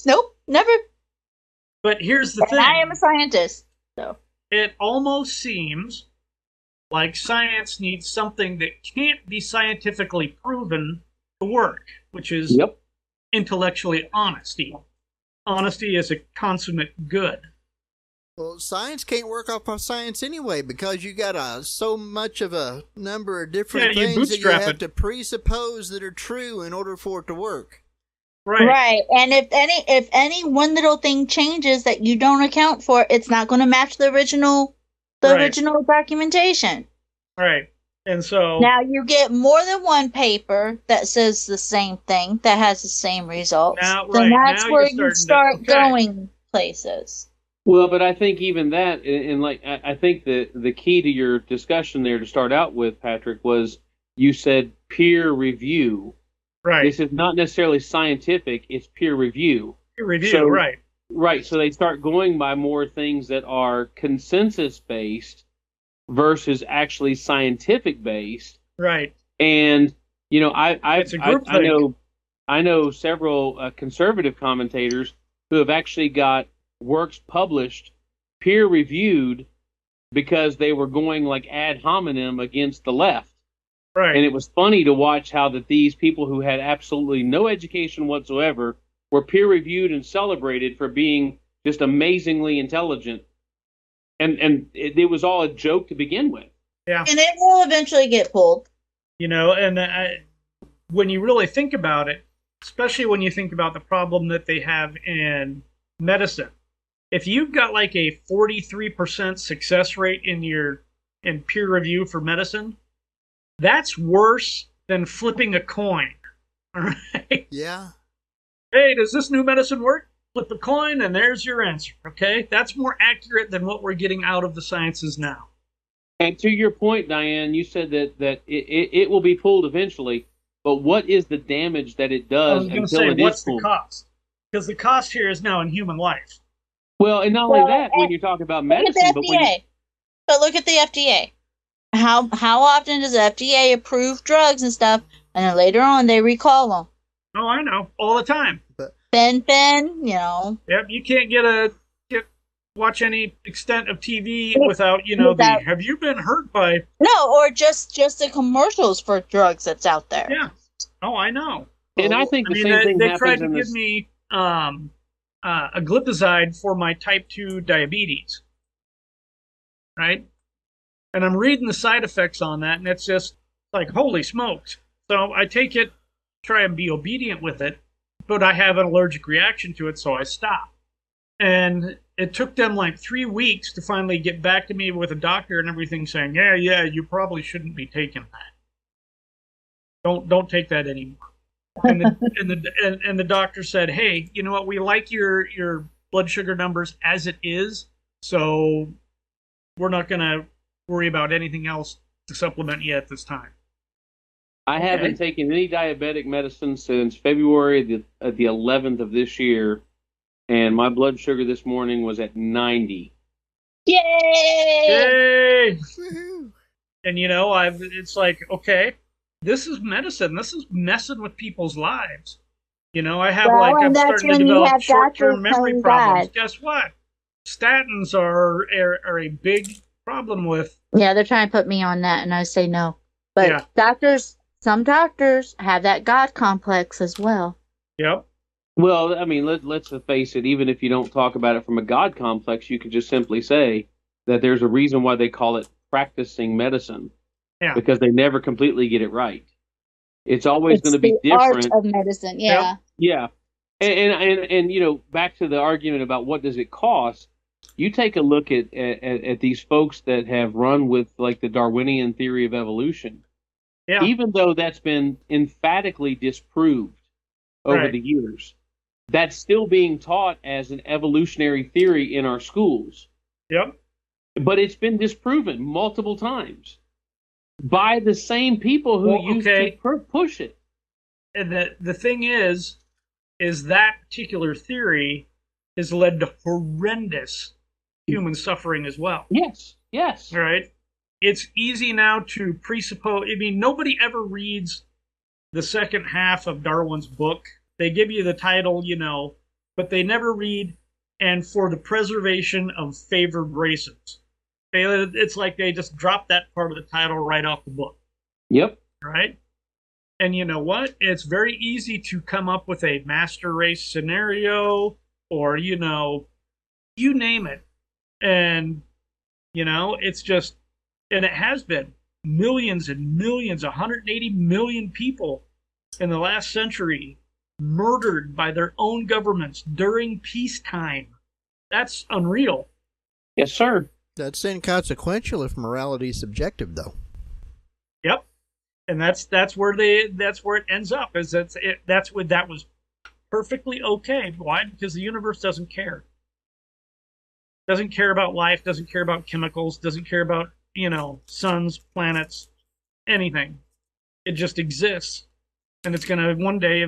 Nope, never. But here's the And I am thing. a scientist, so. It almost seems like science needs something that can't be scientifically proven to work, which is Yep. intellectually honesty. Honesty is a consummate good. Well, science can't work off of science anyway because you got so much of a number of different Yeah, you things that you bootstrap have it. to presuppose that are true in order for it to work. Right. Right, and if any one little thing changes that you don't account for, it's not going to match the original Right. original documentation. Right. And so Now you get more than one paper that says the same thing that has the same results. Now, then right, that's now where you're you starting to- start okay. going places. Well, but I think even that, and like I think the key to your discussion there to start out with, Patrick, was you said peer review. right. This is not necessarily scientific; it's peer review. Peer review, So- right. Right. So they start going by more things that are consensus based versus actually scientific based. Right. And you know, It's a group I thing. know several conservative commentators who have actually got works published, peer reviewed, because they were going like ad hominem against the left. Right. And it was funny to watch how that these people who had absolutely no education whatsoever were peer reviewed and celebrated for being just amazingly intelligent. And it was all a joke to begin with. yeah. And it will eventually get pulled. You know, and when you really think about it, especially when you think about the problem that they have in medicine, if you've got like a 43% success rate in peer review for medicine, that's worse than flipping a coin. All right. Yeah. Hey, does this new medicine work? Flip a coin and there's your answer. Okay? That's more accurate than what we're getting out of the sciences now. And to your point, Diane, you said that it will be pulled eventually, but what is the damage that it I does was going to until say, it what's is the pulled? cost? Because the cost here is now in human life. Well, and not only Well, that, when and you're talking about Look at medicine, the but when FDA. But look at the FDA. How often does the FDA approve drugs and stuff, and then later on they recall them? Oh, I know. All the time. Ben, Yep, you can't watch any extent of TV without, Without- have you been hurt by? no, or just the commercials for drugs that's out there. Yeah. Oh, I know. and I think I the mean, same thing they tried happens to in give this. me a glipizide for my type 2 diabetes, right? And I'm reading the side effects on that, and it's just like, holy smokes. So I take it, try and be obedient with it, but I have an allergic reaction to it, so I stop. And it took them like 3 weeks to finally get back to me with a doctor and everything saying, yeah, you probably shouldn't be taking that. Don't take that anymore. And the doctor said, hey, you know what? We like your blood sugar numbers as it is, so we're not going to worry about anything else to supplement you at this time. I haven't taken any diabetic medicine since February the 11th of this year, and my blood sugar this morning was at 90. Yay! Yay! Woohoo. And it's like, okay, this is medicine. This is messing with people's lives. I have Well, I'm and that's starting to when you develop have short-term doctors memory telling problems. God. Guess what? Statins are a big problem with. Yeah, they're trying to put me on that, and I say no. But Yeah. some doctors have that God complex as well. Yep. Well, I mean, let's face it, even if you don't talk about it from a God complex, you could just simply say that there's a reason why they call it practicing medicine. Yeah. Because they never completely get it right. It's always It's going to be the different. art of medicine. Yeah. Yeah. And back to the argument about what does it cost, you take a look at these folks that have run with like the Darwinian theory of evolution. Yeah. Even though that's been emphatically disproved over Right. the years, that's still being taught as an evolutionary theory in our schools. Yep. But it's been disproven multiple times by the same people who Well, used okay. to push it. And the thing is that particular theory has led to horrendous human suffering as well. Yes. All right. It's easy now to presuppose. I mean, nobody ever reads the second half of Darwin's book. They give you the title, but they never read "and for the preservation of favored races." It's like they just dropped that part of the title right off the book. Yep. Right? And you know what? It's very easy to come up with a master race scenario or, you name it. And, it's just, and it has been millions and millions, 180 million people in the last century murdered by their own governments during peacetime. That's unreal. Yes, sir. That's inconsequential if morality is subjective, though. Yep. And that's where it ends up. That was perfectly okay. Why? Because the universe doesn't care. Doesn't care about life. Doesn't care about chemicals. Doesn't care about suns, planets, anything. It just exists, and it's gonna one day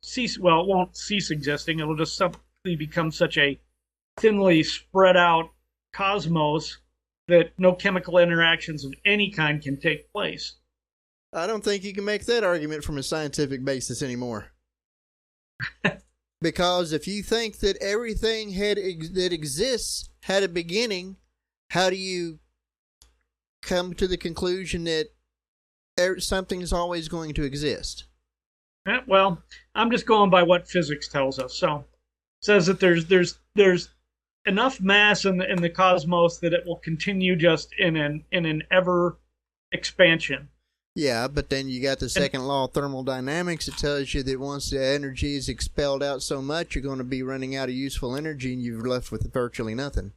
cease. Well, it won't cease existing. It'll just suddenly become such a thinly spread out cosmos that no chemical interactions of any kind can take place. I don't think you can make that argument from a scientific basis anymore. Because if you think that everything that exists had a beginning, how do you come to the conclusion that something is always going to exist? Yeah, well, I'm just going by what physics tells us. So it says that there's enough mass in the cosmos that it will continue just in an ever expansion. Yeah, but then you got the second law of thermodynamics. It tells you that once the energy is expelled out so much, you're going to be running out of useful energy, and you're left with virtually nothing.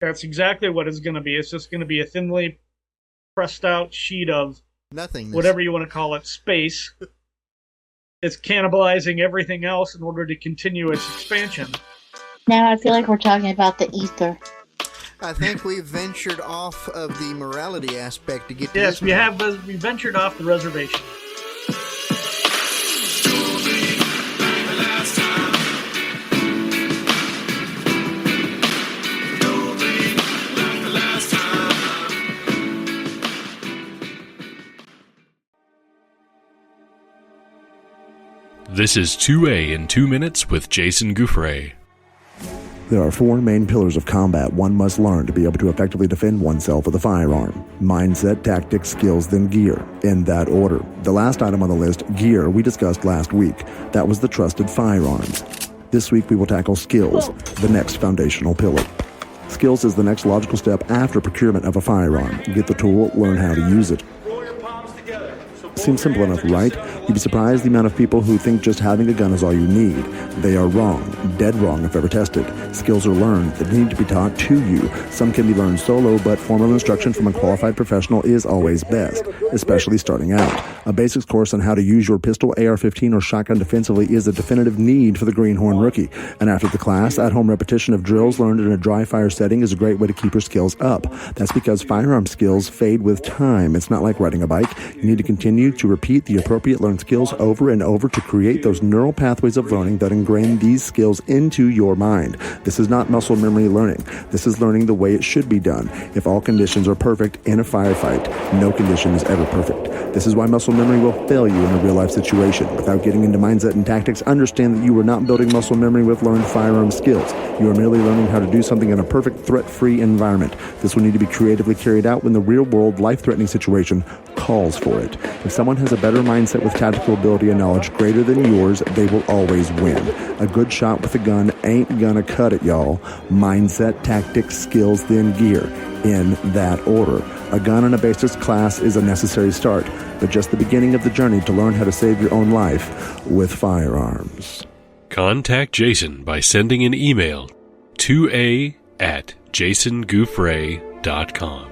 That's exactly what it's going to be. It's just going to be a thinly pressed out sheet of nothingness, whatever you want to call it, space. It's cannibalizing everything else in order to continue its expansion. Now I feel like we're talking about the ether. I think we've ventured off of the morality aspect to get to Yes, this we have. We ventured off the reservation. This is 2A in 2 minutes with Jason Gouffre. There are four main pillars of combat one must learn to be able to effectively defend oneself with a firearm. Mindset, tactics, skills, then gear. In that order. The last item on the list, gear, we discussed last week. That was the trusted firearms. This week we will tackle skills, the next foundational pillar. Skills is the next logical step after procurement of a firearm. Get the tool, learn how to use it. Seems simple enough, right? You'd be surprised the amount of people who think just having a gun is all you need. They are wrong. Dead wrong if ever tested. Skills are learned that need to be taught to you. Some can be learned solo, but formal instruction from a qualified professional is always best, especially starting out. A basics course on how to use your pistol, AR-15, or shotgun defensively is a definitive need for the Greenhorn rookie. And after the class, at-home repetition of drills learned in a dry fire setting is a great way to keep your skills up. That's because firearm skills fade with time. It's not like riding a bike. You need to continue to repeat the appropriate learned skills over and over to create those neural pathways of learning that ingrain these skills into your mind. This is not muscle memory learning. This is learning the way it should be done. If all conditions are perfect in a firefight, no condition is ever perfect. This is why muscle memory will fail you in a real-life situation. Without getting into mindset and tactics, understand that you are not building muscle memory with learned firearm skills. You are merely learning how to do something in a perfect, threat-free environment. This will need to be creatively carried out when the real-world, life-threatening situation calls for it. If someone has a better mindset with tactical ability and knowledge greater than yours, they will always win. A good shot with a gun ain't gonna cut it, y'all. Mindset, tactics, skills, then gear. In that order. A gun and a basics class is a necessary start, but just the beginning of the journey to learn how to save your own life with firearms. Contact Jason by sending an email to a@jasongouffre.com.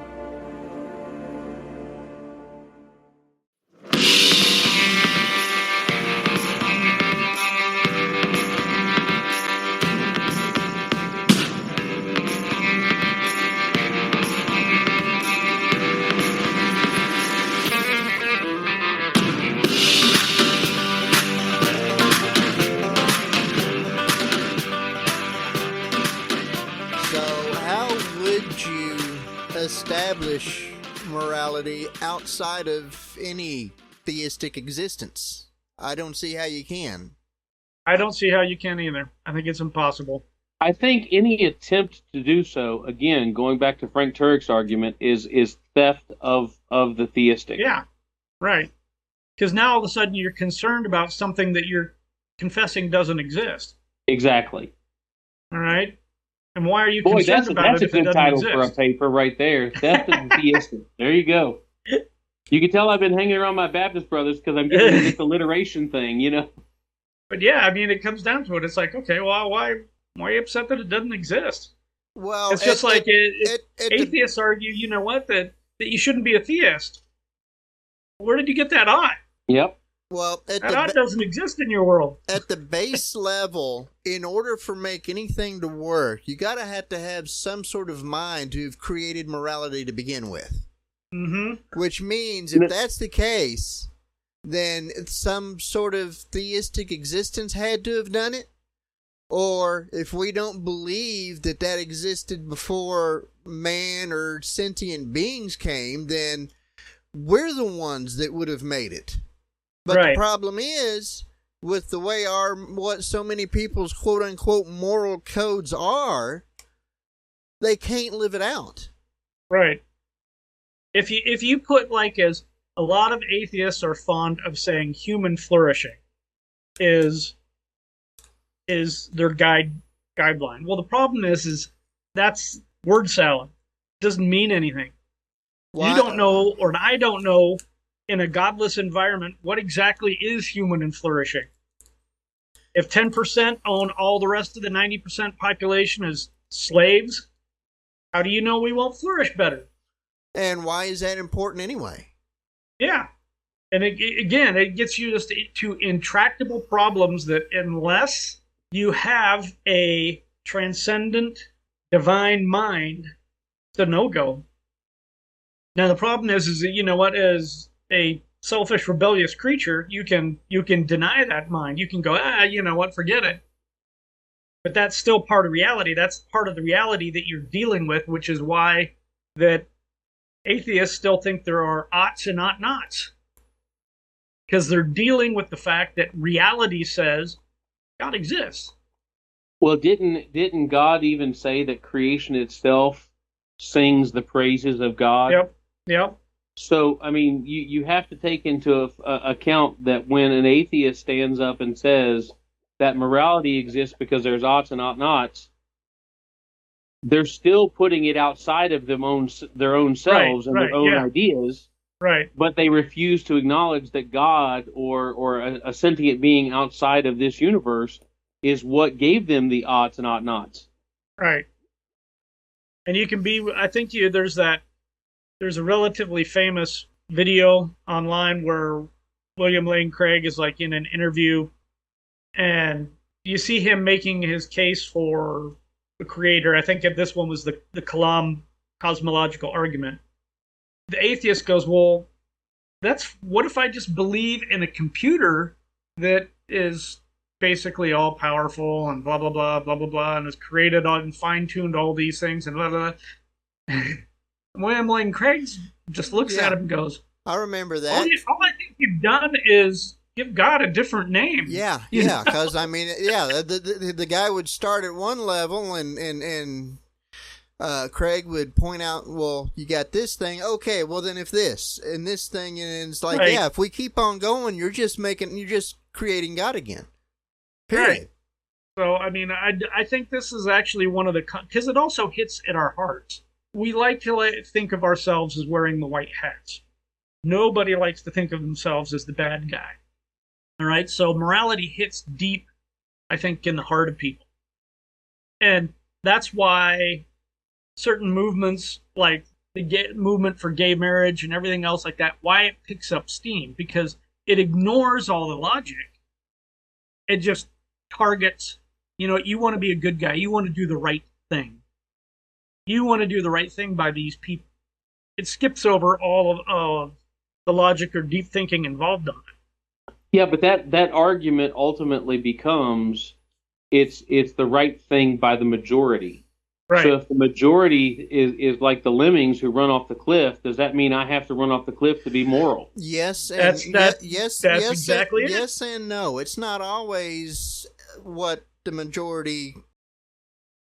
Establish morality outside of any theistic existence? I don't see how you can. I don't see how you can either. I think it's impossible. I think any attempt to do so, again, going back to Frank Turek's argument, is theft of the theistic. Yeah, right. Because now all of a sudden you're concerned about something that you're confessing doesn't exist. Exactly. All right? And why are you Boy, concerned about that's it a if it good doesn't title exist? for a paper right there. Theft of the theistic. There you go. You can tell I've been hanging around my Baptist brothers because I'm getting this alliteration thing, you know? But yeah, I mean, it comes down to it. It's like, okay, well, why are you upset that it doesn't exist? Well, It's just like atheists argue, you know what, that you shouldn't be a theist. Where did you get that odd? Yep. Well, That odd doesn't exist in your world. at the base level, in order for make anything to work, you gotta have to have some sort of mind to have created morality to begin with. Mm-hmm. Which means, if that's the case, then some sort of theistic existence had to have done it. Or if we don't believe that existed before man or sentient beings came, then we're the ones that would have made it. But Right. the problem is, with the way what so many people's quote unquote moral codes are, they can't live it out. Right. If you put, like, as a lot of atheists are fond of saying, human flourishing is their guideline. Well, the problem is that's word salad. It doesn't mean anything. Why? You don't know, or I don't know, in a godless environment, what exactly is human and flourishing. If 10% own all the rest of the 90% population as slaves, how do you know we won't flourish better? And why is that important anyway? Yeah. And again, it gets you just to intractable problems that unless you have a transcendent divine mind, it's a no-go. Now, the problem is that, you know what, as a selfish, rebellious creature, you can deny that mind. You can go, you know what, forget it. But that's still part of reality. That's part of the reality that you're dealing with, which is why that atheists still think there are oughts and ought-nots. Because they're dealing with the fact that reality says God exists. Well, didn't God even say that creation itself sings the praises of God? Yep. So, I mean, you have to take into account that when an atheist stands up and says that morality exists because there's oughts and ought-nots, they're still putting it outside of their own selves and their own ideas. Right. But they refuse to acknowledge that God or a sentient being outside of this universe is what gave them the oughts and ought-nots. Right. And you can be, I think there's a relatively famous video online where William Lane Craig is like in an interview, and you see him making his case for the creator. I think this one was the Kalam cosmological argument. The atheist goes, well, what if I just believe in a computer that is basically all powerful and blah, blah, blah, blah, blah, blah, and has created and fine-tuned all these things and blah, blah, blah. William Lane Craig just looks at him and goes, I remember that. all I think you've done is give God a different name. Yeah, because I mean, the guy would start at one level, and Craig would point out, well, you got this thing. Okay, well then if this and this thing, and it's like, Right. yeah, if we keep on going, you're just creating God again. Period. Right. So, I mean, I think this is actually one of the, because it also hits at our hearts. We like to think of ourselves as wearing the white hats. Nobody likes to think of themselves as the bad guy. All right, so morality hits deep, I think, in the heart of people. And that's why certain movements, like the movement for gay marriage and everything else like that, why it picks up steam, because it ignores all the logic. It just targets, you want to be a good guy. You want to do the right thing. You want to do the right thing by these people. It skips over all of the logic or deep thinking involved on it. Yeah, but that argument ultimately becomes it's the right thing by the majority. Right. So if the majority is like the lemmings who run off the cliff, does that mean I have to run off the cliff to be moral? Yes, and That's yes, exactly it. Yes and no. It's not always what the majority